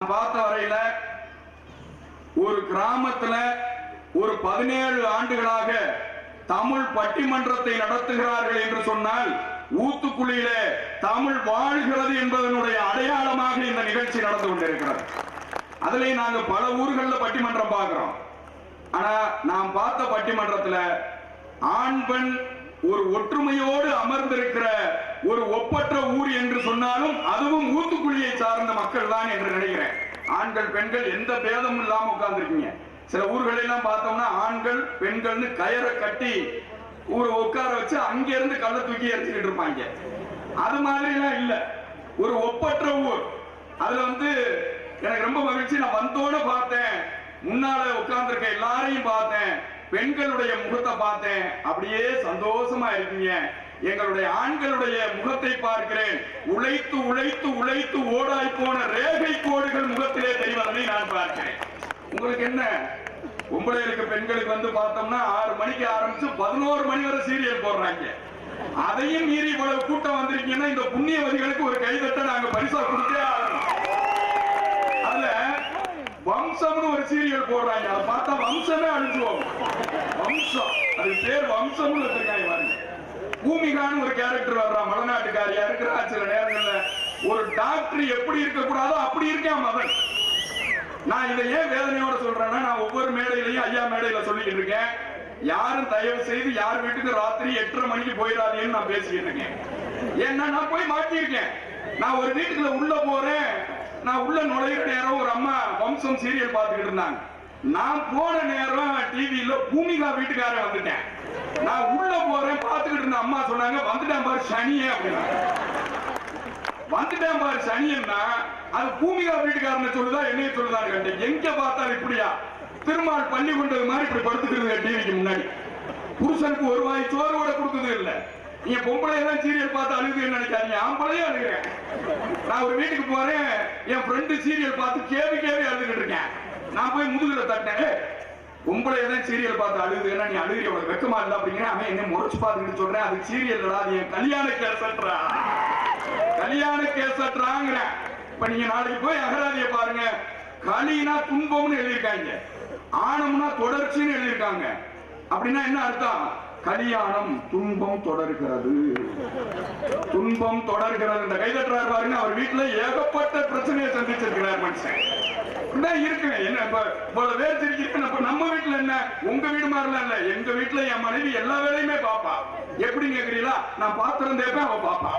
பார்த்த வரையில ஒரு கிராமத்துல ஒரு 17 ஆண்டுகளாக தமிழ் பட்டிமன்றத்தை நடத்துகிறார்கள் என்று சொன்னால் ஊத்துக்குளியில தமிழ் வாழ்கிறது என்பதனுடைய அடையாளமாக இந்த நிகழ்ச்சி நடந்து கொண்டிருக்கிறது. அதுல நாங்க பல ஊர்களில் பட்டிமன்றம் பார்க்கிறோம். ஆனா நாம் பார்த்த பட்டிமன்றத்துல ஆண் பெண் ஒரு ஒற்றுமையோடு அமர்ந்திருக்கிற ஒரு ஒப்பற்ற ஊர் என்று சொன்னாலும் அதுவும் ஊத்துக்குளியை சார்ந்த மக்கள் தான் என்று நினைக்கிறேன். ஆண்கள் பெண்கள் எந்த பேதமும் இல்லாம உட்கார்ந்துருக்கீங்க. சில ஊர்கள் எல்லாம் பார்த்தோம்னா ஆண்கள் பெண்கள்னு கயரை கட்டி ஊரை உட்கார வச்சு அங்கிருந்து கள்ள தூக்கி எரிச்சுக்கிட்டு இருப்பாங்க. அது மாதிரி எல்லாம் இல்ல, ஒரு ஒப்பற்ற ஊர். அதுல எனக்கு ரொம்ப மகிழ்ச்சி. நான் வந்தோட பார்த்தேன், முன்னால உட்கார்ந்துருக்க எல்லாரையும் பார்த்தேன், பெண்களுடைய முகத்தை பார்த்தேன். அப்படியே சந்தோஷமா இருக்கீங்க. எங்களுடைய ஆண்களுடைய முகத்தை பார்க்கிறேன். உழைத்து உழைத்து உழைத்து ஓடாய் போன ரேகை கோடுகள் முகத்திலே தெரிவதை நான் பார்க்கிறேன். உங்களுக்கு என்ன, பொம்பளைகளுக்கு பெண்களுக்கு பார்த்தோம்னா 6 மணிக்கு ஆரம்பிச்சு 11 மணி வரை சீரியல் போடுறாங்க. அதையும் மீறி இவ்வளவு கூட்டம் வந்திருக்கீங்கன்னா இந்த புண்ணியவதிகளுக்கு ஒரு கைதட்ட நாங்க பரிசா கொடுத்தே ஆகணும். அதுல வம்சம்னு ஒரு சீரியல் போடுறாங்க. அதை பார்த்தா வம்சமே அழிஞ்சுவோம். வம்சம், அது பேர் வம்சம்னு வச்சிருக்காங்க பாருங்க. பூமிகான்னு ஒரு கேரக்டர் வர்றா, மலைநாட்டுக்காரியா இருக்கிறா. சில நேரங்கள்ல ஒரு டாக்டர் எப்படி இருக்க கூடாதோ அப்படி இருக்கேன் மகன். நான் இதை ஏன் வேதனையோட சொல்றேன்னா, நான் ஒவ்வொரு மேடையிலையும் ஐயா மேடையில சொல்லிக்கிட்டு இருக்கேன், யாரும் தயவு செய்து யார் வீட்டுக்கு ராத்திரி 8:30 மணிக்கு போயிடாதீங்கன்னு நான் பேசிக்கிட்டு இருக்கேன். ஏன்னா நான் போய் மாட்டியிருக்கேன். நான் ஒரு வீட்டுக்குள்ள உள்ள போறேன், நான் உள்ள நுழையிற நேரம் ஒரு அம்மா வம்சம் சீரியல் பார்த்துக்கிட்டு இருந்தாங்க. நான் போன நேரம் டிவியில பூமிகா வீட்டுக்காரன் வந்துட்டேன். நான் உள்ள போறேன், பார்த்துக்கிட்டு இருந்த அம்மா சொன்னாங்க, வந்துட்டேன் பாரு சனியே அப்படின்னா. வந்துட்டேன் பாரு சனியன்னா அது பூமிகா வீட்டுக்காரனை சொல்லுதா என்னைய சொல்லுதான்னு கேட்டேன். எங்க பார்த்தாலும் இப்படியா, திருமால் பள்ளி கொண்டது மாதிரி இப்படி படுத்துக்கிறது டிவிக்கு முன்னாடி. புருஷனுக்கு ஒரு வாய் சோறு கூட கொடுத்தது இல்லை. நீங்க பொம்பளை தான் சீரியல் பார்த்து அழுகுதுன்னு நினைக்காதீங்க, ஆம்பளையே அழுகிறேன். நான் ஒரு வீட்டுக்கு போறேன், என் ஃப்ரெண்டு சீரியல் பார்த்து கேவி அழுதுகிட்டு இருக்கேன். நான் போய் முதுகுல தட்டேன், பொம்பளை தான் சீரியல் பார்த்து அழுகுதுன்னா நீ அழுகிற உனக்கு வெக்கமா இல்லை அப்படிங்கிற. அவன் என்ன முறைச்சு பார்த்துக்கிட்டு சொல்றேன், அது சீரியல் அது என் கல்யாண கேசட்ரா, கல்யாண கேசட்ராங்கிற. இப்ப நீங்க நாளைக்கு போய் அகராதிய பாருங்க, கலினா துன்பம்னு எழுதியிருக்காங்க, ஆணம்னா தொடர்ச்சின்னு எழுதியிருக்காங்க. அப்படின்னா என்ன அர்த்தம்? கல்யாணம் துன்பம் தொடர்கிறது, துன்பம் தொடர்கிறது. இந்த கைதட்டுறாரு பாருங்க, அவர் வீட்டுல ஏகப்பட்ட பிரச்சனையை சந்திச்சிருக்கிறார் மனுஷன். இருக்கு என்ன இருக்கு. நம்ம வீட்டுல என்ன, உங்க வீடு மாதிரிலாம் இல்ல. எங்க வீட்டுல என் மனைவி எல்லா வேலையுமே பாப்பா. எப்படி கேக்குறீங்களா, நான் பாத்திரம் தேப்பேன், அவ பாப்பா.